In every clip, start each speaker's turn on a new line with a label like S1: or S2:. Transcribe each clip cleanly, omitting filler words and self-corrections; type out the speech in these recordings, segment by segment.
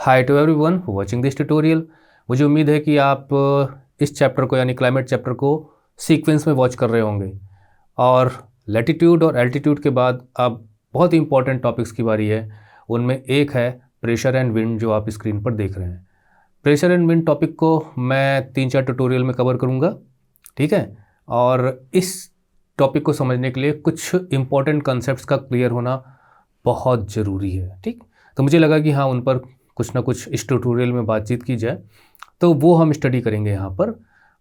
S1: Hi to everyone watching this tutorial. मुझे उम्मीद है कि आप इस चैप्टर को यानी क्लाइमेट चैप्टर को सीक्वेंस में वॉच कर रहे होंगे और लैटिट्यूड और एल्टीट्यूड के बाद अब बहुत ही इंपॉर्टेंट टॉपिक्स की बारी है। उनमें एक है प्रेशर एंड विंड जो आप स्क्रीन पर देख रहे हैं। प्रेशर एंड विंड टॉपिक को मैं 3-4 ट्यूटोरियल में कवर करूँगा, ठीक है। और इस टॉपिक को समझने के लिए कुछ इंपॉर्टेंट कंसेप्ट्स का क्लियर होना बहुत ज़रूरी है, ठीक। तो मुझे लगा कि हाँ, उन पर कुछ ना कुछ इस ट्यूटोरियल में बातचीत की जाए, तो वो हम स्टडी करेंगे यहाँ पर।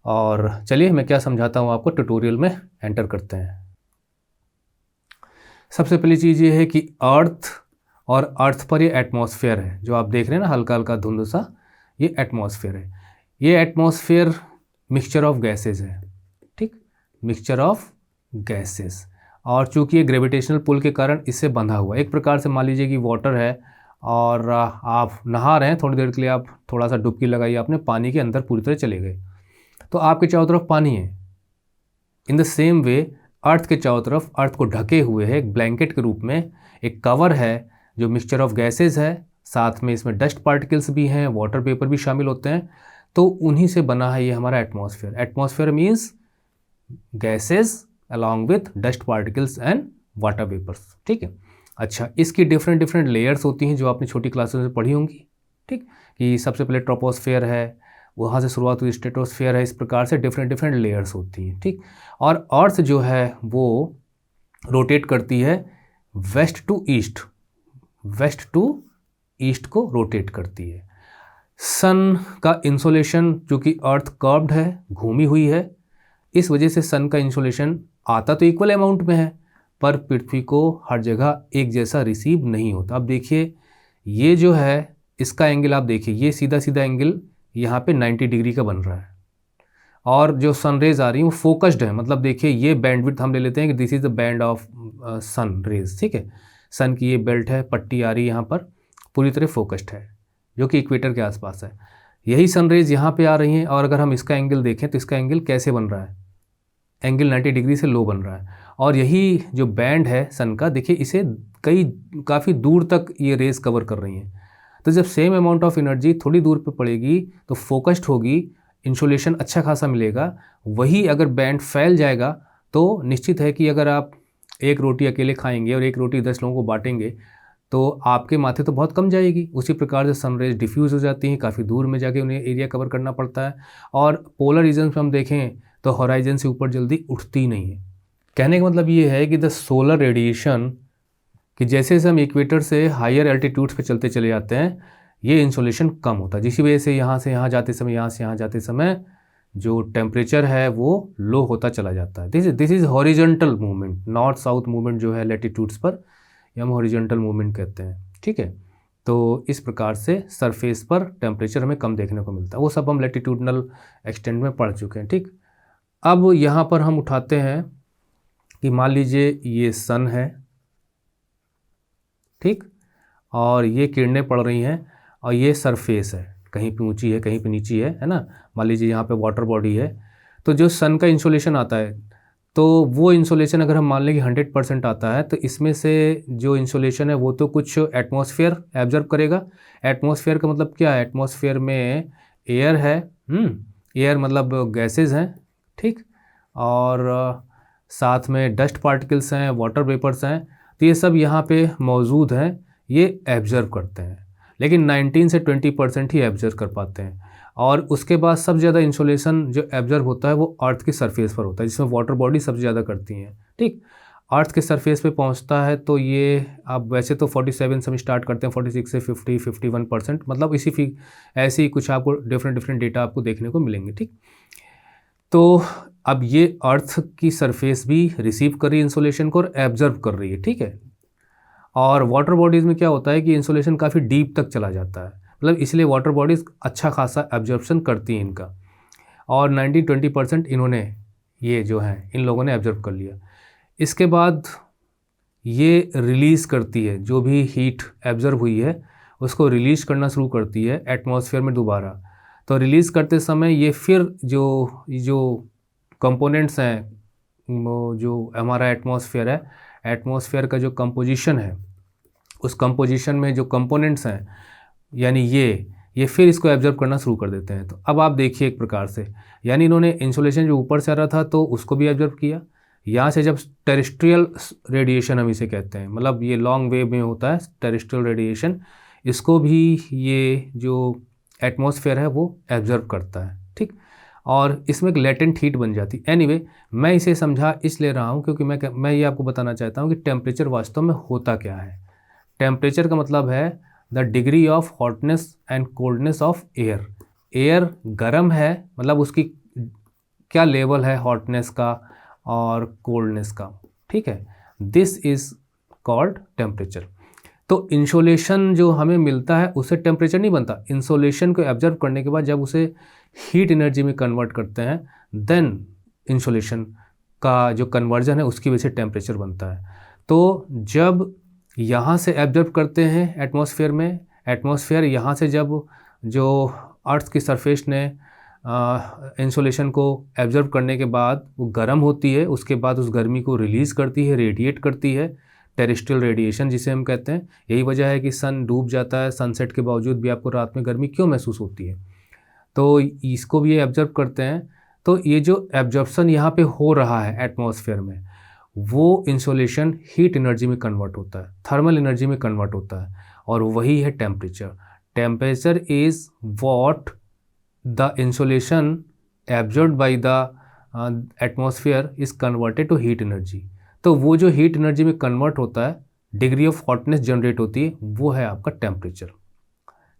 S1: और चलिए मैं क्या समझाता हूँ आपको, ट्यूटोरियल में एंटर करते हैं। सबसे पहली चीज़ ये है कि अर्थ और अर्थ पर ये एटमॉस्फेयर है जो आप देख रहे हैं ना, हल्का हल्का धुंध सा, ये एटमॉस्फेयर है। ये एटमॉस्फेयर मिक्सचर ऑफ गैसेज है, ठीक, मिक्सचर ऑफ गैसेस। और चूंकि ये ग्रेविटेशनल पुल के कारण इससे बंधा हुआ, एक प्रकार से मान लीजिए कि वाटर है और आप नहा रहे हैं, थोड़ी देर के लिए आप थोड़ा सा डुबकी लगाई, आपने पानी के अंदर पूरी तरह चले गए, तो आपके चारों तरफ पानी है। इन द सेम वे अर्थ के चारों तरफ अर्थ को ढके हुए है एक ब्लैंकेट के रूप में, एक कवर है जो मिक्सचर ऑफ गैसेज है, साथ में इसमें डस्ट पार्टिकल्स भी हैं, वाटर वेपर भी शामिल होते हैं। तो उन्हीं से बना है ये हमारा atmosphere. Atmosphere means gases along with dust particles and water vapours, ठीक है। अच्छा, इसकी डिफरेंट डिफरेंट लेयर्स होती हैं जो आपने छोटी क्लासेस में पढ़ी होंगी, ठीक, कि सबसे पहले ट्रोपोस्फेयर है, वहाँ से शुरुआत हुई, स्ट्रेटोस्फेयर है, इस प्रकार से डिफरेंट डिफरेंट लेयर्स होती हैं, ठीक। और अर्थ जो है वो रोटेट करती है west to east, west to east को रोटेट करती है। सन का इंसोलेशन, चूँकि अर्थ कर्व्ड है, घूमी हुई है, इस वजह से सन का इंसोलेशन आता तो इक्वल अमाउंट में है, पर पृथ्वी को हर जगह एक जैसा रिसीव नहीं होता। अब देखिए ये जो है इसका एंगल आप देखिए, ये सीधा सीधा एंगल यहाँ पे 90 डिग्री का बन रहा है, और जो सन रेज आ रही है वो फोकस्ड है। मतलब देखिए ये बैंडविड्थ हम ले लेते हैं कि this is the band of sun rays, ठीक है। सन की ये बेल्ट है, पट्टी आ रही है यहाँ पर, पूरी तरह फोकस्ड है, जो कि इक्वेटर के आसपास है। यही सन रेज यहाँ पे आ रही हैं, और अगर हम इसका एंगल देखें तो इसका एंगल कैसे बन रहा है, एंगल 90 डिग्री से लो बन रहा है। और यही जो बैंड है सन का, देखिए इसे काफ़ी दूर तक ये रेज कवर कर रही हैं। तो जब सेम अमाउंट ऑफ एनर्जी थोड़ी दूर पे पड़ेगी तो फोकस्ड होगी, इंसोलेशन अच्छा खासा मिलेगा। वही अगर बैंड फैल जाएगा तो निश्चित है कि अगर आप एक रोटी अकेले खाएंगे और एक रोटी 10 लोगों को बांटेंगे तो आपके माथे तो बहुत कम जाएगी। उसी प्रकार से सनरेज डिफ्यूज़ हो जाती हैं, काफ़ी दूर में जाके उन्हें एरिया कवर करना पड़ता है। और पोलर रीजन में हम देखें तो हॉराइजन से ऊपर जल्दी उठती नहीं है। कहने का मतलब ये है कि द सोलर रेडिएशन, कि जैसे जैसे हम इक्वेटर से हायर एल्टीट्यूड्स पे चलते चले जाते हैं, ये इंसोलेशन कम होता है, जिसकी वजह से यहाँ से यहाँ जाते समय, यहाँ से यहाँ जाते समय जो टेम्परेचर है वो लो होता चला जाता है। This is horizontal movement, north south movement जो है लैटिट्यूड्स पर, ये हम हॉरिजॉन्टल मूवमेंट कहते हैं, ठीक है। तो इस प्रकार से सरफेस पर टेम्परेचर हमें कम देखने को मिलता है, वो सब हम लैटिट्यूडनल एक्सटेंट में पढ़ चुके हैं, ठीक। अब यहाँ पर हम उठाते हैं कि मान लीजिए ये सन है, ठीक, और ये किरणें पड़ रही हैं, और ये सरफेस है, कहीं पे ऊंची है कहीं पे नीची है ना। मान लीजिए यहाँ पे वाटर बॉडी है, तो जो सन का इंसोलेशन आता है, तो वो इंसोलेशन अगर हम मान लें कि 100% आता है, तो इसमें से जो इंसोलेशन है वो तो कुछ एटमॉस्फेयर एब्जर्व करेगा। एटमॉस्फेयर का मतलब क्या है, एटमॉस्फेयर में एयर है, एयर मतलब गैसेज हैं, ठीक, और साथ में डस्ट पार्टिकल्स हैं, वाटर वेपर्स हैं, तो ये सब यहाँ पे मौजूद हैं, ये एब्जर्व करते हैं। लेकिन 19 से 20% ही एब्जर्व कर पाते हैं। और उसके बाद सबसे ज़्यादा इंसोलेशन जो एब्जर्व होता है वो अर्थ की सरफेस पर होता है, जिसमें वाटर बॉडी सबसे ज़्यादा करती हैं, ठीक। अर्थ के सरफेस पे पहुंचता है तो ये आप वैसे तो 47 से हम स्टार्ट करते हैं, 46 से 50-51%, मतलब ऐसे ही कुछ आपको डिफरेंट डेटा आपको देखने को मिलेंगे, ठीक। तो अब ये अर्थ की सरफेस भी रिसीव कर रही है इंसोलेशन को और एब्जर्व कर रही है, ठीक है। और वाटर बॉडीज़ में क्या होता है कि इंसोलेशन काफ़ी डीप तक चला जाता है, मतलब इसलिए वाटर बॉडीज़ अच्छा खासा एब्जॉर्प्शन करती हैं इनका, और 19-20% इन्होंने, ये जो हैं इन लोगों ने एब्जर्व कर लिया। इसके बाद ये रिलीज़ करती है, जो भी हीट एब्जर्व हुई है उसको रिलीज़ करना शुरू करती है एटमॉस्फेयर में दोबारा। तो रिलीज़ करते समय ये फिर जो कंपोनेंट्स हैं, वो जो हमारा एटमॉस्फेयर है, एटमॉस्फेयर का जो कंपोजिशन है, उस कंपोजिशन में जो कंपोनेंट्स हैं यानी ये फिर इसको एब्जॉर्ब करना शुरू कर देते हैं। तो अब आप देखिए एक प्रकार से, यानी इन्होंने इंसुलेशन जो ऊपर से आ रहा था तो उसको भी एब्जॉर्ब किया। यहाँ से जब टेरेस्ट्रियल रेडिएशन हम इसे कहते हैं, मतलब ये लॉन्ग वेव में होता है टेरेस्ट्रियल रेडिएशन, इसको भी ये जो एटमॉस्फेयर है वो एब्जॉर्ब करता है, ठीक। और इसमें एक लेटेंट हीट बन जाती है। एनीवे, मैं इसे समझा इसलिए रहा हूँ क्योंकि मैं ये आपको बताना चाहता हूँ कि टेम्परेचर वास्तव में होता क्या है। टेम्परेचर का मतलब है the degree of hotness and coldness of air. Air गर्म है, मतलब उसकी क्या लेवल है हॉटनेस का और कोल्डनेस का, ठीक है। This is called temperature. तो इंसोलेशन जो हमें मिलता है उससे टेम्परेचर नहीं बनता। इंसोलेशन को एब्जर्व करने के बाद जब उसे हीट एनर्जी में कन्वर्ट करते हैं, देन इंसोलेशन का जो कन्वर्जन है उसकी वजह से टेम्परेचर बनता है। तो जब यहाँ से एब्जर्व करते हैं एटमॉस्फेयर में, एटमॉस्फेयर यहाँ से जब जो अर्थ की सरफेस ने इंसोलेशन को एब्जर्व करने के बाद वो गर्म होती है, उसके बाद उस गर्मी को रिलीज़ करती है, रेडिएट करती है, टेरेस्ट्रियल रेडिएशन जिसे हम कहते हैं। यही वजह है कि सन डूब जाता है, सनसेट के बावजूद भी आपको रात में गर्मी क्यों महसूस होती है। तो इसको भी ये एब्जर्व करते हैं। तो ये जो एब्जॉर्प्शन यहाँ पे हो रहा है एटमॉस्फेयर में, वो इंसोलेशन हीट एनर्जी में कन्वर्ट होता है, थर्मल एनर्जी में कन्वर्ट होता है, और वही है temperature. Temperature is what the insolation absorbed by the atmosphere is converted to heat energy. तो वो जो हीट एनर्जी में कन्वर्ट होता है, डिग्री ऑफ हॉटनेस जनरेट होती है, वो है आपका टेम्परेचर।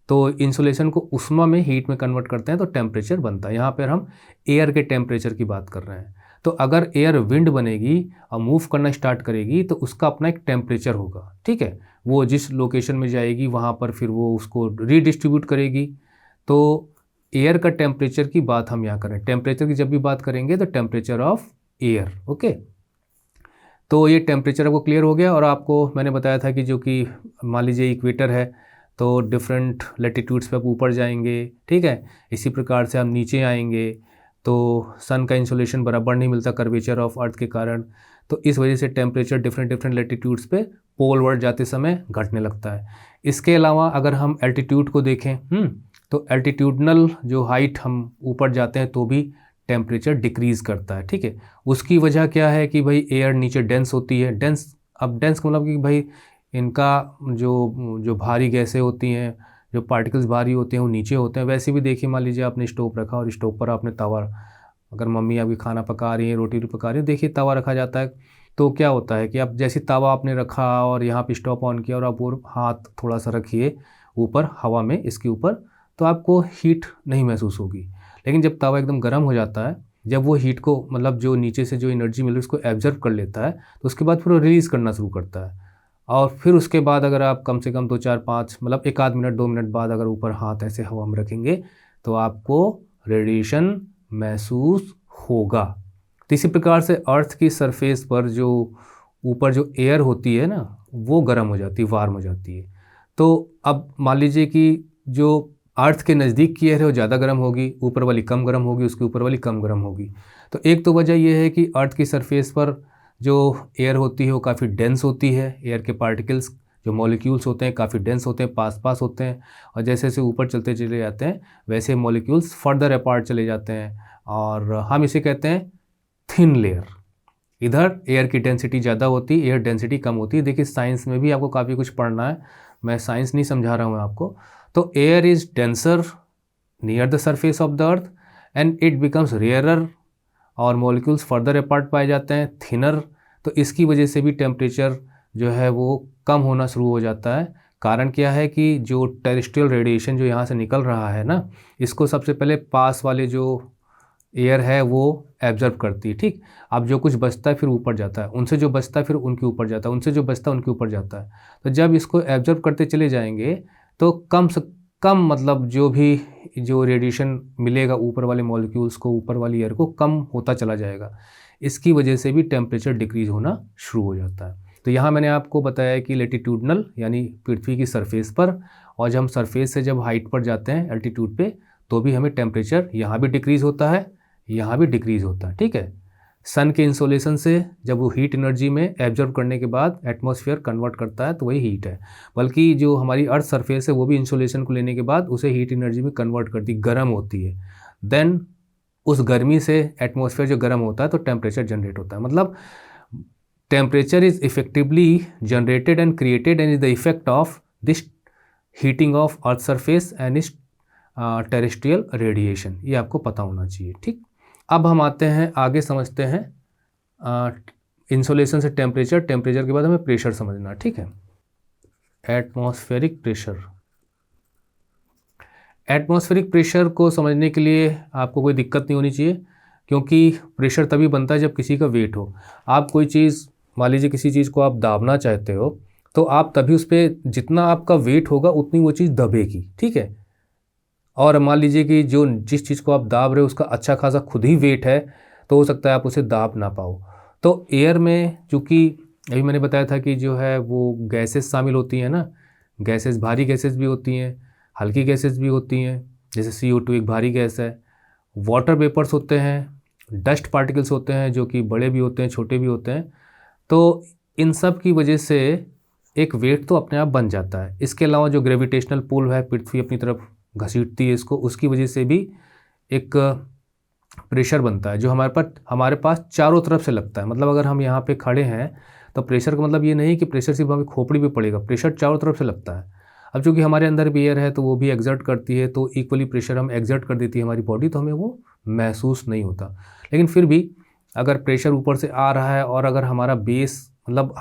S1: तो इंसुलेशन को उष्मा में हीट में कन्वर्ट करते हैं तो टेम्परेचर बनता है। यहाँ पर हम एयर के टेम्परेचर की बात कर रहे हैं। तो अगर एयर विंड बनेगी और मूव करना स्टार्ट करेगी तो उसका अपना एक टेम्परेचर होगा, ठीक है। वो जिस लोकेशन में जाएगी वहाँ पर फिर वो उसको रीडिस्ट्रीब्यूट करेगी। तो एयर का टेम्परेचर की बात हम यहाँ करें, टेम्परेचर की जब भी बात करेंगे तो टेम्परेचर ऑफ एयर, ओके। तो ये टेम्परेचर आपको क्लियर हो गया। और आपको मैंने बताया था कि जो कि मान लीजिए इक्वेटर है तो डिफरेंट लैटिट्यूड्स पे आप ऊपर जाएंगे, ठीक है। इसी प्रकार से हम नीचे आएंगे तो सन का इंसोलेशन बराबर नहीं मिलता कर्वेचर ऑफ अर्थ के कारण। तो इस वजह से टेम्परेचर डिफरेंट लैटिट्यूड्स पे पोलवर्ड जाते समय घटने लगता है। इसके अलावा अगर हम एल्टीट्यूड को देखें तो एल्टीट्यूडनल जो हाइट हम ऊपर जाते हैं तो भी टेम्परेचर डिक्रीज़ करता है, ठीक है। उसकी वजह क्या है कि भाई एयर नीचे डेंस होती है। अब डेंस का मतलब कि भाई इनका जो भारी गैसें होती हैं, जो पार्टिकल्स भारी होते हैं वो नीचे होते हैं। वैसे भी देखिए, मान लीजिए आपने स्टोव रखा और स्टोव पर आपने तवा, अगर मम्मी आपकी खाना पका रही है, रोटी पका रही है, देखिए तवा रखा जाता है। तो क्या होता है कि आप जैसे तवा आपने रखा और यहाँ पे स्टोव ऑन किया और आप वो हाथ थोड़ा सा रखिए ऊपर हवा में इसके ऊपर, तो आपको हीट नहीं महसूस होगी। लेकिन जब तवा एकदम गर्म हो जाता है, जब वो हीट को मतलब जो नीचे से जो एनर्जी मिल रही है उसको एब्जर्व कर लेता है, तो उसके बाद फिर वो रिलीज़ करना शुरू करता है। और फिर उसके बाद अगर आप कम से कम 2-4-5 मतलब 1 आध मिनट 2 मिनट बाद अगर ऊपर हाथ ऐसे हवा में रखेंगे तो आपको रेडिएशन महसूस होगा। तो इसी प्रकार से अर्थ की सरफेस पर जो ऊपर जो एयर होती है ना, वो गर्म हो जाती है, वार्म हो जाती है। तो अब मान लीजिए कि जो अर्थ के नज़दीक की एयर है वो ज़्यादा गर्म होगी, ऊपर वाली कम गर्म होगी, उसके ऊपर वाली कम गर्म होगी। तो एक तो वजह यह है कि अर्थ की सरफेस पर जो एयर होती है वो काफ़ी डेंस होती है। एयर के पार्टिकल्स जो मॉलिक्यूल्स होते हैं काफ़ी डेंस होते हैं, पास होते हैं, और जैसे जैसे ऊपर चलते चले जाते हैं वैसे मॉलिक्यूल्स फर्दर अपार्ट चले जाते हैं, और हम इसे कहते हैं थिन लेयर। इधर एयर की डेंसिटी ज़्यादा होती है, एयर डेंसिटी कम होती है। देखिए साइंस में भी आपको काफ़ी कुछ पढ़ना है, मैं साइंस नहीं समझा रहा हूँ आपको। तो air is denser near the surface of the earth and it becomes rarer, और मॉलिक्यूल्स फर्दर अपार्ट पाए जाते हैं, थिनर। तो इसकी वजह से भी टेम्परेचर जो है वो कम होना शुरू हो जाता है। कारण क्या है कि जो टेरेस्ट्रियल रेडिएशन जो यहाँ से निकल रहा है ना, इसको सबसे पहले पास वाले जो एयर है वो एब्जर्व करती है, ठीक। अब जो कुछ बचता है फिर ऊपर जाता है, उनसे जो बचता है फिर उनके ऊपर जाता है, उनसे जो बचता है उनके ऊपर जाता है। तो जब इसको एब्जर्व करते चले जाएंगे तो कम से कम मतलब जो रेडिएशन मिलेगा ऊपर वाले मॉलिक्यूल्स को, ऊपर वाली एयर को, कम होता चला जाएगा। इसकी वजह से भी टेम्परेचर डिक्रीज़ होना शुरू हो जाता है। तो यहाँ मैंने आपको बताया कि लैटिट्यूडनल यानी पृथ्वी की सरफेस पर, और जब हम सरफेस से जब हाइट पर जाते हैं एल्टीट्यूड पे, तो भी हमें टेम्परेचर यहाँ भी डिक्रीज़ होता है, यहाँ भी डिक्रीज़ होता है, ठीक है। सन के इंसोलेशन से जब वो हीट एनर्जी में एब्जॉर्ब करने के बाद एटमॉस्फेयर कन्वर्ट करता है तो वही हीट है। बल्कि जो हमारी अर्थ सरफेस है वो भी इंसोलेशन को लेने के बाद उसे हीट एनर्जी में कन्वर्ट करती, गर्म होती है। देन उस गर्मी से एटमॉस्फेयर जो गर्म होता है तो टेम्परेचर जनरेट होता है। मतलब temperature is effectively generated and created and is the effect of this heating of earth surface and इस टेरेस्ट्रियल रेडिएशन। ये आपको पता होना चाहिए। ठीक, अब हम आते हैं आगे, समझते हैं इंसोलेशन से टेम्परेचर, टेम्परेचर के बाद हमें प्रेशर समझना। ठीक है, एटमॉस्फेरिक प्रेशर। एटमॉस्फेरिक प्रेशर को समझने के लिए आपको कोई दिक्कत नहीं होनी चाहिए, क्योंकि प्रेशर तभी बनता है जब किसी का वेट हो। आप कोई चीज़, मान लीजिए किसी चीज़ को आप दाबना चाहते हो तो आप तभी उस पर जितना आपका वेट होगा उतनी वो चीज़ दबेगी। ठीक है, और मान लीजिए कि जो जिस चीज़ को आप दाब रहे हो उसका अच्छा खासा खुद ही वेट है तो हो सकता है आप उसे दाब ना पाओ। तो एयर में चूँकि अभी मैंने बताया था कि जो है वो गैसेस शामिल होती हैं ना, गैसेस, भारी गैसेस भी होती हैं, हल्की गैसेस भी होती हैं। जैसे CO2 एक भारी गैस है, वाटर वेपर्स होते हैं, डस्ट पार्टिकल्स होते हैं जो कि बड़े भी होते हैं छोटे भी होते हैं। तो इन सब की वजह से एक वेट तो अपने आप बन जाता है। इसके अलावा जो ग्रेविटेशनल पुल है, पृथ्वी अपनी तरफ घसीटती है इसको, उसकी वजह से भी एक प्रेशर बनता है जो हमारे पास चारों तरफ से लगता है। मतलब अगर हम यहाँ पे खड़े हैं तो प्रेशर का मतलब ये नहीं कि प्रेशर सिर्फ हमें खोपड़ी पे पड़ेगा, प्रेशर चारों तरफ से लगता है। अब चूँकि हमारे अंदर भी एयर है तो वो भी एक्सर्ट करती है, तो इक्वली प्रेशर हम एक्सर्ट कर देती है हमारी बॉडी, तो हमें वो महसूस नहीं होता। लेकिन फिर भी अगर प्रेशर ऊपर से आ रहा है और अगर हमारा बेस, मतलब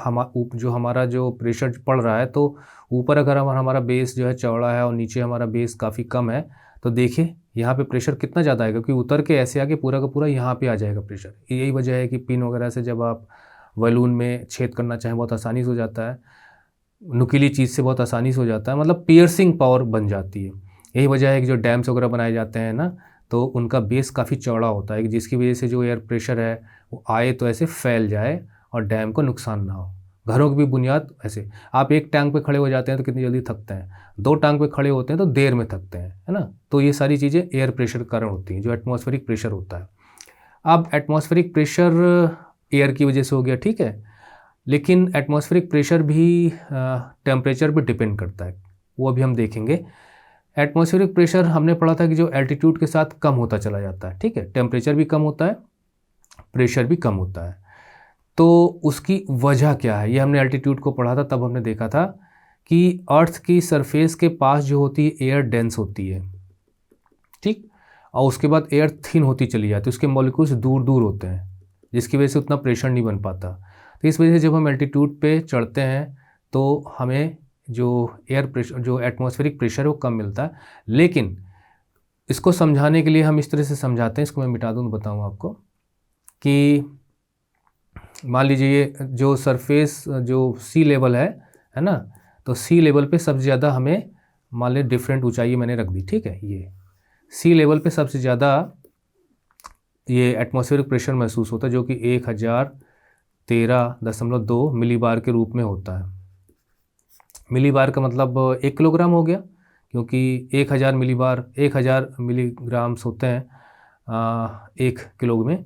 S1: हमारा जो प्रेशर पड़ रहा है तो ऊपर अगर हमारा बेस जो है चौड़ा है और नीचे हमारा बेस काफ़ी कम है, तो देखिए यहाँ पे प्रेशर कितना ज़्यादा आएगा, क्योंकि उतर के ऐसे आके पूरा का पूरा यहाँ पे आ जाएगा प्रेशर। यही वजह है कि पिन वगैरह से जब आप बलून में छेद करना चाहें बहुत आसानी से हो जाता है, नुकीली चीज़ से बहुत आसानी से हो जाता है, मतलब पियर्सिंग पावर बन जाती है। यही वजह है कि जो डैम्स वगैरह बनाए जाते हैं ना, तो उनका बेस काफ़ी चौड़ा होता है, जिसकी वजह से जो एयर प्रेशर है वो आए तो ऐसे फैल जाए और डैम को नुकसान ना हो। घरों की भी बुनियाद ऐसे, आप एक टांग पे खड़े हो जाते हैं तो कितनी जल्दी थकते हैं, 2 टांग पे खड़े होते हैं तो देर में थकते हैं, है ना। तो ये सारी चीज़ें एयर प्रेशर के कारण होती हैं, जो एटमॉस्फेरिक प्रेशर होता है। अब एटमॉस्फेरिक प्रेशर एयर की वजह से हो गया, ठीक है, लेकिन एटमॉस्फेरिक प्रेशर भी टेम्परेचर पे डिपेंड करता है, वो अभी हम देखेंगे। एटमॉस्फेरिक प्रेशर हमने पढ़ा था कि जो एल्टीट्यूड के साथ कम होता चला जाता है, ठीक है, टेम्परेचर भी कम होता है, प्रेशर भी कम होता है। तो उसकी वजह क्या है, ये हमने एल्टीट्यूड को पढ़ा था, तब हमने देखा था कि अर्थ की सरफेस के पास जो होती है एयर डेंस होती है, ठीक, और उसके बाद एयर थिन होती चली जाती है, उसके मॉलिक्यूल्स दूर दूर होते हैं, जिसकी वजह से उतना प्रेशर नहीं बन पाता। तो इस वजह से जब हम एल्टीट्यूड पे चढ़ते हैं तो हमें जो एयर प्रेशर, जो एटमॉस्फेरिक प्रेशर है वो कम मिलता है। लेकिन इसको समझाने के लिए हम इस तरह से समझाते हैं, इसको मैं मिटा दूँ, बताऊँ आपको कि मान लीजिए जो सरफेस, जो सी लेवल है ना, तो सी लेवल पे सबसे ज़्यादा हमें, मान लें डिफरेंट ऊंचाई मैंने रख दी, ठीक है, ये सी लेवल पे सबसे ज़्यादा ये एटमॉस्फेरिक प्रेशर महसूस होता है, जो कि 1013.2 मिलीबार के रूप में होता है। मिलीबार का मतलब 1 किलोग्राम हो गया, क्योंकि 1000 मिलीबार 1000 मिलीग्राम्स होते हैं 1 किलो में।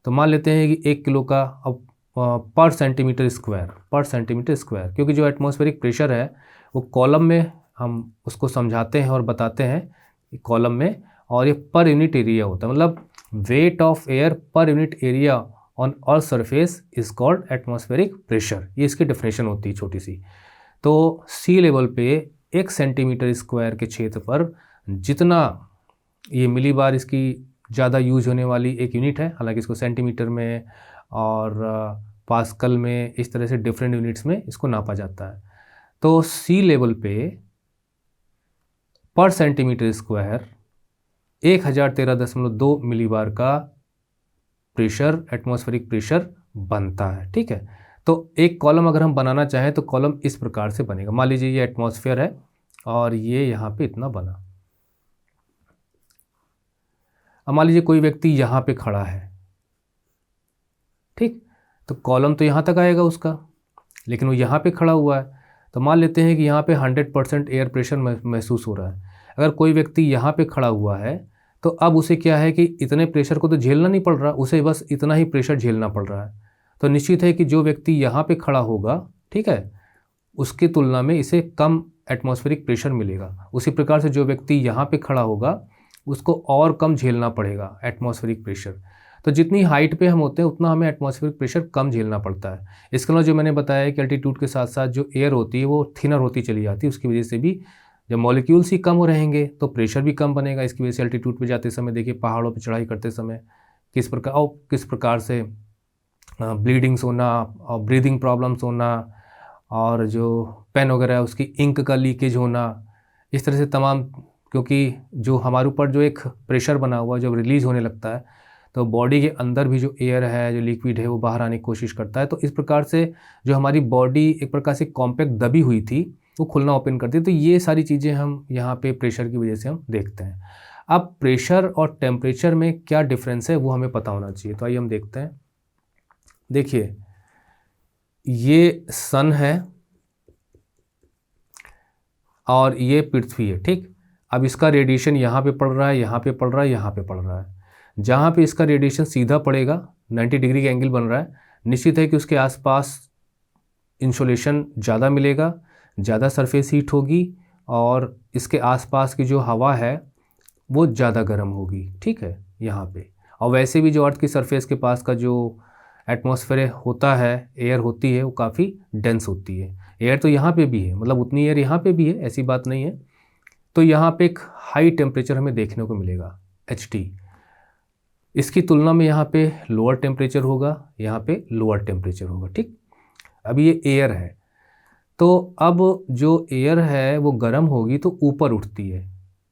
S1: तो मान लेते हैं कि 1 किलो का अब पर सेंटीमीटर स्क्वायर, क्योंकि जो एटमॉस्फेरिक प्रेशर है वो कॉलम में हम उसको समझाते हैं और बताते हैं कॉलम में, और ये पर यूनिट एरिया होता है, मतलब weight of air per unit area on earth surface is called atmospheric pressure. ये इसकी डेफिनेशन होती है छोटी सी। तो सी लेवल पे 1 सेंटीमीटर स्क्वायर के क्षेत्र पर जितना, ये मिलीबार इसकी ज़्यादा यूज होने वाली एक यूनिट है, हालांकि इसको सेंटीमीटर में और पास्कल में, इस तरह से डिफरेंट यूनिट्स में इसको नापा जाता है। तो सी लेवल पे पर सेंटीमीटर स्क्वायर 1013.2 मिलीबार का प्रेशर, एटमॉस्फेरिक प्रेशर बनता है, ठीक है। तो एक कॉलम अगर हम बनाना चाहें तो कॉलम इस प्रकार से बनेगा। मान लीजिए ये एटमॉस्फेयर है और ये यहाँ पे इतना बना। अब मान लीजिए कोई व्यक्ति यहाँ पे खड़ा है, ठीक, तो कॉलम तो यहाँ तक आएगा उसका, लेकिन वो यहाँ पे खड़ा हुआ है, तो मान लेते हैं कि यहाँ पे 100% एयर प्रेशर महसूस हो रहा है। अगर कोई व्यक्ति यहाँ पे खड़ा हुआ है तो अब उसे क्या है कि इतने प्रेशर को तो झेलना नहीं पड़ रहा, उसे बस इतना ही प्रेशर झेलना पड़ रहा है। तो निश्चित है कि जो व्यक्ति यहाँ पे खड़ा होगा, ठीक है, उसकी तुलना में इसे कम एटमॉस्फेरिक प्रेशर मिलेगा। उसी प्रकार से जो व्यक्ति यहाँ पे खड़ा होगा उसको और कम झेलना पड़ेगा एटमॉस्फेरिक प्रेशर। तो जितनी हाइट पे हम होते हैं उतना हमें एटमॉस्फेरिक प्रेशर कम झेलना पड़ता है। इसके अलावा जो मैंने बताया कि अल्टीट्यूड के साथ साथ जो एयर होती है वो थिनर होती चली जाती है, उसकी वजह से भी जब मॉलिक्यूल्स ही कम रहेंगे तो प्रेशर भी कम बनेगा। इसकी वजह से अल्टीट्यूड पे जाते समय देखिए, पहाड़ों पे चढ़ाई करते समय किस प्रकार से ब्लीडिंग्स होना और ब्रीदिंग प्रॉब्लम्स होना, और जो पेन वगैरह है उसकी इंक का लीकेज होना, इस तरह से तमाम, क्योंकि जो हमारे ऊपर जो एक प्रेशर बना हुआ जब रिलीज़ होने लगता है तो बॉडी के अंदर भी जो एयर है, जो लिक्विड है, वो बाहर आने की कोशिश करता है। तो इस प्रकार से जो हमारी बॉडी एक प्रकार से कॉम्पैक्ट दबी हुई थी वो खुलना ओपन करती है। तो ये सारी चीज़ें हम यहाँ पे प्रेशर की वजह से हम देखते हैं। अब प्रेशर और टेम्परेचर में क्या डिफरेंस है वो हमें पता होना चाहिए। तो आइए हम देखते हैं। देखिए, ये सन है और ये पृथ्वी है, ठीक। अब इसका रेडिएशन यहाँ पे पड़ रहा है, यहाँ पे पड़ रहा है, यहाँ पे पड़ रहा है। जहाँ पे इसका रेडिएशन सीधा पड़ेगा, 90 डिग्री का एंगल बन रहा है, निश्चित है कि उसके आसपास इंसोलेशन ज़्यादा मिलेगा, ज़्यादा सरफेस हीट होगी और इसके आसपास की जो हवा है वो ज़्यादा गर्म होगी, ठीक है, यहाँ पे। और वैसे भी जो अर्थ की सरफेस के पास का जो एटमॉस्फेयर होता है, एयर होती है, वो काफ़ी डेंस होती है। एयर तो यहाँ पे भी है, मतलब उतनी एयर यहाँ पे भी है, ऐसी बात नहीं है। तो यहाँ पे एक हाई टेम्परेचर हमें देखने को मिलेगा, HT। इसकी तुलना में यहाँ पे लोअर टेम्परेचर होगा, यहाँ पे लोअर टेम्परेचर होगा, ठीक। अब ये एयर है, तो अब जो एयर है वो गर्म होगी तो ऊपर उठती है।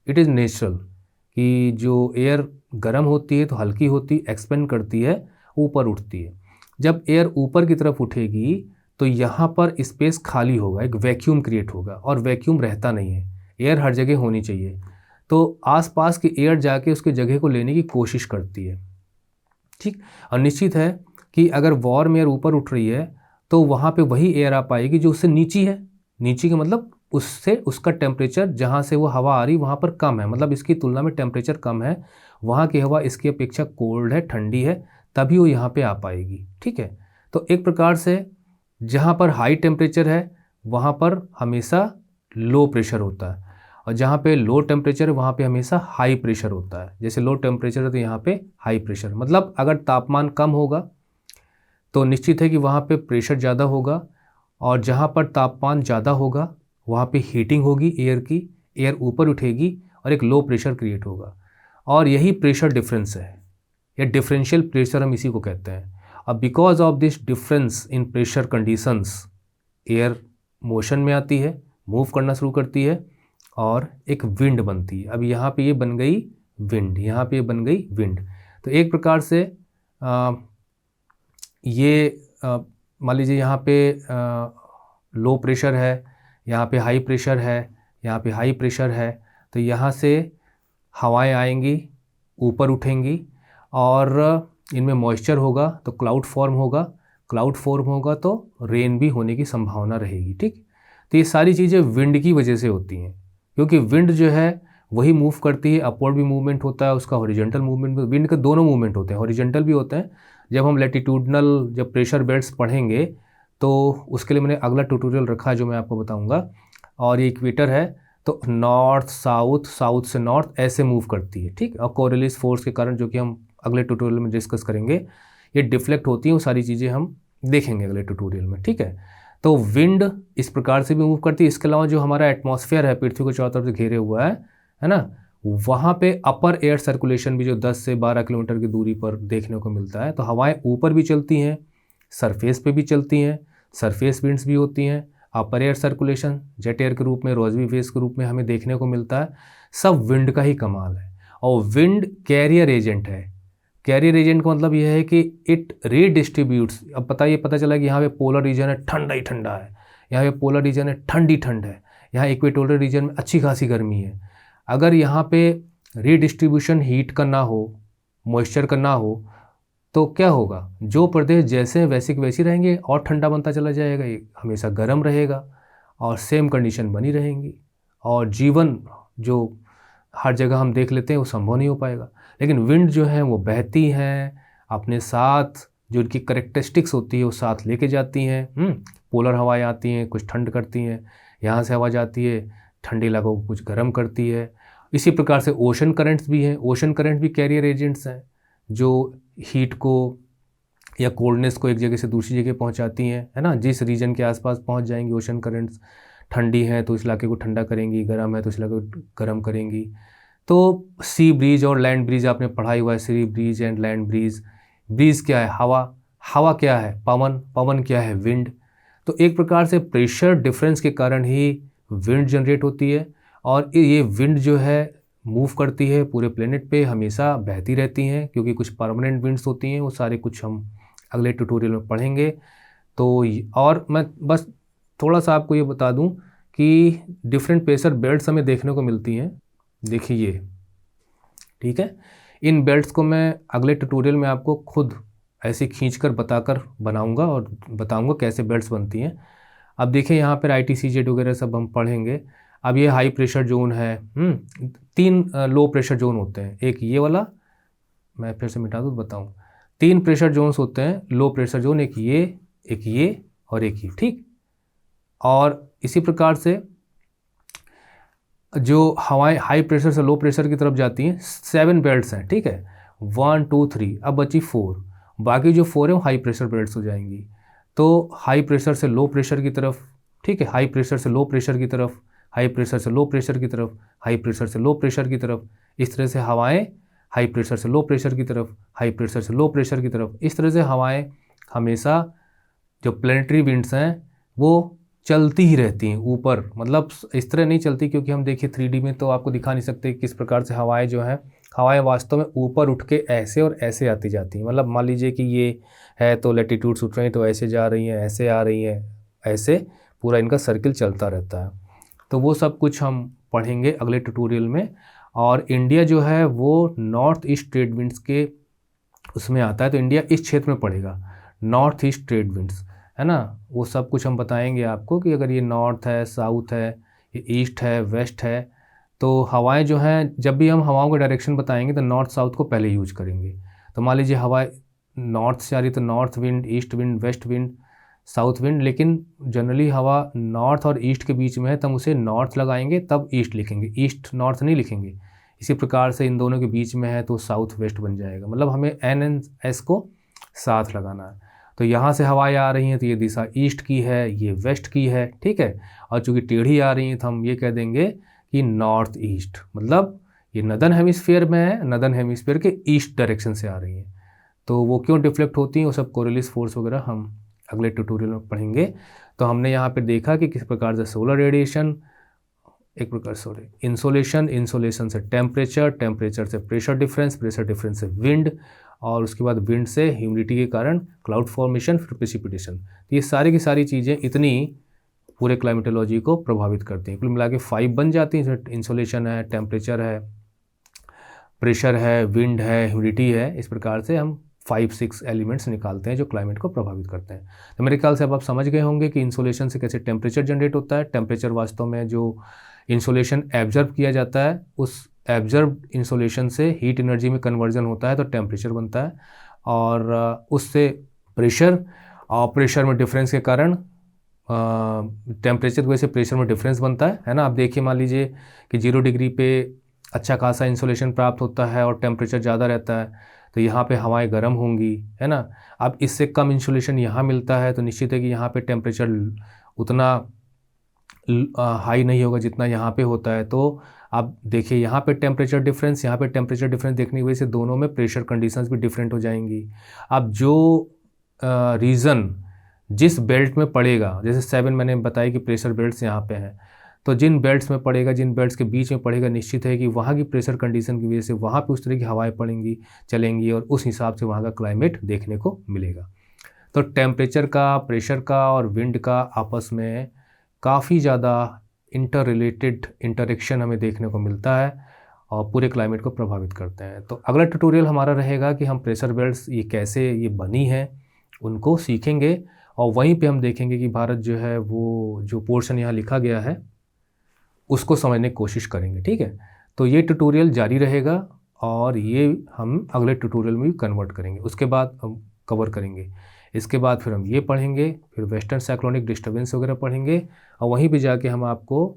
S1: इट इज़ नेचुरल कि जो एयर गर्म होती है तो हल्की होती, एक्सपेंड करती है, ऊपर उठती है। जब एयर ऊपर की तरफ उठेगी तो यहाँ पर स्पेस खाली होगा, एक वैक्यूम क्रिएट होगा, और वैक्यूम रहता नहीं है, एयर हर जगह होनी चाहिए। तो आसपास की एयर जाके उसकी जगह को लेने की कोशिश करती है, ठीक। और निश्चित है कि अगर वार्म एयर ऊपर उठ रही है तो वहाँ पे वही एयर आ पाएगी जो उससे नीची है। नीची का मतलब उससे उसका टेम्परेचर जहाँ से वो हवा आ रही वहाँ पर कम है, मतलब इसकी तुलना में टेम्परेचर कम है, वहाँ की हवा इसकी अपेक्षा कोल्ड है, ठंडी है, तभी वो यहाँ पे आ पाएगी, ठीक है। तो एक प्रकार से जहाँ पर हाई टेम्परेचर है वहाँ पर हमेशा लो प्रेशर होता है, और जहाँ पे लो टेम्परेचर है वहाँ पे हमेशा हाई प्रेशर होता है। जैसे लो टेम्परेचर है तो यहाँ पे हाई प्रेशर, मतलब अगर तापमान कम होगा तो निश्चित है कि वहाँ पे प्रेशर ज़्यादा होगा, और जहाँ पर तापमान ज़्यादा होगा वहाँ पे हीटिंग होगी एयर की, एयर ऊपर उठेगी और एक लो प्रेशर क्रिएट होगा। और यही प्रेशर डिफरेंस है, या डिफरेंशियल प्रेशर हम इसी को कहते हैं। अब because of this difference in pressure conditions air motion में आती है, मूव करना शुरू करती है और एक विंड बनती है। अब यहाँ पे ये बन गई विंड, यहाँ पे ये बन गई विंड। तो एक प्रकार से ये मान लीजिए यहाँ पे लो प्रेशर है, यहाँ पे हाई प्रेशर है, यहाँ पे हाई प्रेशर है, तो यहाँ से हवाएं आएंगी, ऊपर उठेंगी और इनमें मॉइस्चर होगा तो क्लाउड फॉर्म होगा, क्लाउड फॉर्म होगा तो रेन भी होने की संभावना रहेगी, ठीक। तो ये सारी चीज़ें विंड की वजह से होती हैं, क्योंकि विंड जो है वही मूव करती है, अपवर्ड भी मूवमेंट होता है उसका, हॉरिजॉन्टल मूवमेंट, विंड के दोनों मूवमेंट होते हैं, हॉरिजॉन्टल भी होते हैं। जब हम लैटिट्यूडनल जब प्रेशर बेल्ट्स पढ़ेंगे तो उसके लिए मैंने अगला ट्यूटोरियल रखा है जो मैं आपको बताऊंगा। और ये इक्वेटर है तो नॉर्थ साउथ, साउथ से नॉर्थ ऐसे मूव करती है, ठीक। और कोरियलिस फोर्स के कारण, जो कि हम अगले ट्यूटोरियल में डिस्कस करेंगे, ये डिफ्लेक्ट होती हैं, वो सारी चीज़ें हम देखेंगे अगले ट्यूटोरियल में, ठीक है। तो विंड इस प्रकार से भी मूव करती है। इसके अलावा जो हमारा एटमॉस्फेयर है, पृथ्वी को चारों तरफ से घेरे हुआ है ना, वहाँ पे अपर एयर सर्कुलेशन भी जो 10 से 12 किलोमीटर की दूरी पर देखने को मिलता है। तो हवाएं ऊपर भी चलती हैं, सरफेस पे भी चलती हैं, सरफेस विंड्स भी होती हैं, अपर एयर सर्कुलेशन जेट एयर के रूप में, रोजवी वेव्स के रूप में हमें देखने को मिलता है। सब विंड का ही कमाल है। और विंड कैरियर एजेंट है। कैरियर एजेंट का मतलब यह है कि इट रीडिस्ट्रीब्यूट्स। अब पता चला कि यहाँ पे पोलर रीजन है, ठंडा ही ठंडा है, यहाँ पे पोलर रीजन है, ठंडी ठंड है, यहाँ इक्वेटोरियल रीजन में अच्छी खासी गर्मी है। अगर यहाँ पे रीडिस्ट्रीब्यूशन हीट का ना हो, मॉइस्चर का ना हो, तो क्या होगा, जो प्रदेश जैसे हैं वैसे के वैसे रहेंगे और ठंडा बनता चला जाएगा, ये हमेशा गर्म रहेगा और सेम कंडीशन बनी रहेंगी। और जीवन जो हर जगह हम देख लेते हैं, वो संभव नहीं हो पाएगा। लेकिन विंड जो है वो बहती हैं, अपने साथ जो उनकी करेक्टरिस्टिक्स होती है वो साथ लेके जाती हैं। पोलर हवाएं आती हैं, कुछ ठंड करती हैं, यहाँ से हवा जाती है, ठंडी इलाकों को कुछ गर्म करती है। इसी प्रकार से ओशन करंट्स भी हैं। ओशन करंट भी कैरियर एजेंट्स हैं जो हीट को या कोल्डनेस को एक जगह से दूसरी जगह पहुंचाती हैं, है ना। जिस रीजन के आसपास पहुंच जाएंगी ओशन करंट्स, ठंडी हैं तो इस इलाके को ठंडा करेंगी, गर्म है तो इस इलाके को गर्म करेंगी। तो सी ब्रीज और लैंड ब्रीज आपने पढ़ा ही हुआ है, sea breeze and land breeze. Breeze क्या है? हवा। हवा क्या है? पवन। पवन क्या है? विंड। तो एक प्रकार से प्रेशर डिफरेंस के कारण ही विंड जनरेट होती है, और ये विंड जो है मूव करती है पूरे प्लेनेट पे, हमेशा बहती रहती हैं, क्योंकि कुछ परमानेंट विंड्स होती हैं, वो सारे कुछ हम अगले ट्यूटोरियल में पढ़ेंगे। तो और मैं बस थोड़ा सा आपको ये बता दूं कि डिफरेंट प्रेशर बेल्ट्स हमें देखने को मिलती हैं। देखिए ये, ठीक है। इन बेल्ट्स को मैं अगले ट्यूटोरियल में आपको खुद ऐसे खींचकर बताकर बनाऊंगा और बताऊंगा कैसे बेल्ट्स बनती हैं। अब देखिए यहाँ पर ITCZ वगैरह सब हम पढ़ेंगे। अब ये हाई प्रेशर जोन है। 3 लो प्रेशर जोन होते हैं। एक ये वाला, मैं फिर से मिटा दूँ बताऊँ, 3 प्रेशर जोन्स होते हैं लो प्रेशर जोन, एक ये और एक ये, ठीक। और इसी प्रकार से जो हवाएं हाई प्रेशर से लो प्रेशर की तरफ जाती हैं, 7 बेल्ट्स हैं, ठीक है। 1 2 3, अब बची 4। बाकी जो 4 है वो हाई प्रेशर बेल्ट्स हो जाएंगी। तो हाई प्रेशर से लो प्रेशर की तरफ, ठीक है, हाई प्रेशर से लो प्रेशर की तरफ, हाई प्रेशर से लो प्रेशर की तरफ, हाई प्रेशर से लो प्रेशर की तरफ, इस तरह से हवाएं हाई प्रेशर से लो प्रेशर की तरफ, हाई प्रेशर से लो प्रेशर की तरफ, इस तरह से हवाएं हमेशा जो प्लेनेटरी विंड्स हैं वो चलती ही रहती हैं ऊपर। मतलब इस तरह नहीं चलती, क्योंकि हम देखिए 3D में तो आपको दिखा नहीं सकते किस प्रकार से हवाएं जो हैं, हवाएं वास्तव में ऊपर उठ के ऐसे और ऐसे आती जाती हैं। मतलब मान लीजिए कि ये है तो लैटिट्यूड्स उठ रही हैं तो ऐसे जा रही हैं, ऐसे आ रही हैं, ऐसे पूरा इनका सर्किल चलता रहता है। तो वो सब कुछ हम पढ़ेंगे अगले ट्यूटोरियल में। और इंडिया जो है वो नॉर्थ ईस्ट ट्रेड विंड्स के उसमें आता है, तो इंडिया इस क्षेत्र में पड़ेगा, नॉर्थ ईस्ट ट्रेड विंड्स, है ना। वो सब कुछ हम बताएंगे आपको कि अगर ये नॉर्थ है, साउथ है, ये ईस्ट है, वेस्ट है, तो हवाएं जो हैं, जब भी हम हवाओं का डायरेक्शन बताएंगे तो नॉर्थ साउथ को पहले यूज करेंगे। तो मान लीजिए हवाएं नॉर्थ से आ रही तो north wind, east wind, west wind, south wind. लेकिन जनरली हवा नॉर्थ और ईस्ट के बीच में है तो हम उसे नॉर्थ लगाएंगे, तब ईस्ट लिखेंगे, ईस्ट नॉर्थ नहीं लिखेंगे। इसी प्रकार से इन दोनों के बीच में है तो साउथ वेस्ट बन जाएगा। मतलब हमें NS को साथ लगाना है। तो यहाँ से हवाएं आ रही हैं तो ये दिशा ईस्ट की है, ये वेस्ट की है, ठीक है। और चूँकि टेढ़ी आ रही हैं तो हम ये कह देंगे कि नॉर्थ ईस्ट, मतलब ये नदर्न हेमिस्फीयर में है, नदर्न हेमिस्फीयर के ईस्ट डायरेक्शन से आ रही हैं। तो वो क्यों डिफ्लेक्ट होती हैं, वो सब कोरियोलिस फोर्स वगैरह हम अगले ट्यूटोरियल में पढ़ेंगे। तो हमने यहाँ पे देखा कि किस प्रकार से सोलर रेडिएशन, एक प्रकार इंसोलेशन, इंसोलेशन से टेम्परेचर, टेम्परेचर से प्रेशर डिफरेंस, प्रेशर डिफरेंस से विंड, और उसके बाद विंड से ह्यूमिडिटी के कारण क्लाउड फॉर्मेशन, फिर प्रेसिपिटेशन। तो ये सारी की सारी चीज़ें इतनी पूरे क्लाइमेटोलॉजी को प्रभावित करती हैं। कुल मिला के 5 बन जाती हैं। इंसोलेशन है, टेम्परेचर है, प्रेशर है, विंड है, ह्यूमिडिटी है। इस प्रकार से हम 5-6 एलिमेंट्स निकालते हैं जो क्लाइमेट को प्रभावित करते हैं। तो मेरे ख्याल से अब आप समझ गए होंगे कि इंसोलेशन से कैसे टेम्परेचर जनरेट होता है। टेम्परेचर वास्तव में जो इंसोलेशन एब्जर्व किया जाता है, उस एब्जर्व इंसोलेशन से हीट एनर्जी में कन्वर्जन होता है तो टेम्परेचर बनता है। और उससे प्रेशर, और प्रेशर में डिफरेंस के कारण टेम्परेचर की वजह से प्रेशर में डिफरेंस बनता है ना। आप देखिए, मान लीजिए कि 0 डिग्री पे अच्छा खासा इंसोलेशन प्राप्त होता है और टेम्परेचर ज़्यादा रहता है, तो यहाँ पे हवाएं गर्म होंगी, है ना। अब इससे कम इंसोलेशन यहाँ मिलता है तो निश्चित है कि यहाँ पे टेम्परेचर उतना हाई नहीं होगा जितना यहाँ पे होता है। तो आप देखिए यहाँ पे टेम्परेचर डिफरेंस, यहाँ पे टेम्परेचर डिफरेंस देखने की वजह से दोनों में प्रेशर कंडीशंस भी डिफरेंट हो जाएंगी। अब जो रीज़न जिस बेल्ट में पड़ेगा, जैसे 7 मैंने बताया कि प्रेशर बेल्ट्स यहाँ पे हैं, तो जिन बेल्ट्स में पड़ेगा, जिन बेल्ट्स के बीच में पड़ेगा, निश्चित है कि वहाँ की प्रेशर कंडीशन की वजह से वहाँ पे उस तरह की हवाएं पड़ेंगी, चलेंगी, और उस हिसाब से वहाँ का क्लाइमेट देखने को मिलेगा। तो टेम्परेचर का, प्रेशर का और विंड का आपस में काफ़ी ज़्यादा इंटर रिलेटेड इंटरेक्शन हमें देखने को मिलता है और पूरे क्लाइमेट को प्रभावित करते हैं। तो अगला ट्यूटोरियल हमारा रहेगा कि हम प्रेशर बेल्ट्स ये कैसे ये बनी है उनको सीखेंगे, और वहीं पे हम देखेंगे कि भारत जो है वो जो पोर्शन यहाँ लिखा गया है उसको समझने की कोशिश करेंगे। ठीक है, तो ये ट्यूटोरियल जारी रहेगा और ये हम अगले ट्यूटोरियल में भी कन्वर्ट करेंगे, उसके बाद हम कवर करेंगे। इसके बाद फिर हम ये पढ़ेंगे, फिर वेस्टर्न साइक्लोनिक डिस्टर्बेंस वगैरह पढ़ेंगे और वहीं पे जाके हम आपको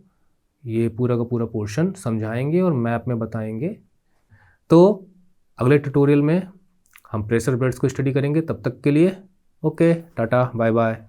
S1: ये पूरा का पूरा पोर्शन समझाएंगे और मैप में बताएंगे। तो अगले ट्यूटोरियल में हम प्रेशर बेल्ट्स को स्टडी करेंगे। तब तक के लिए ओके, टाटा, बाय बाय।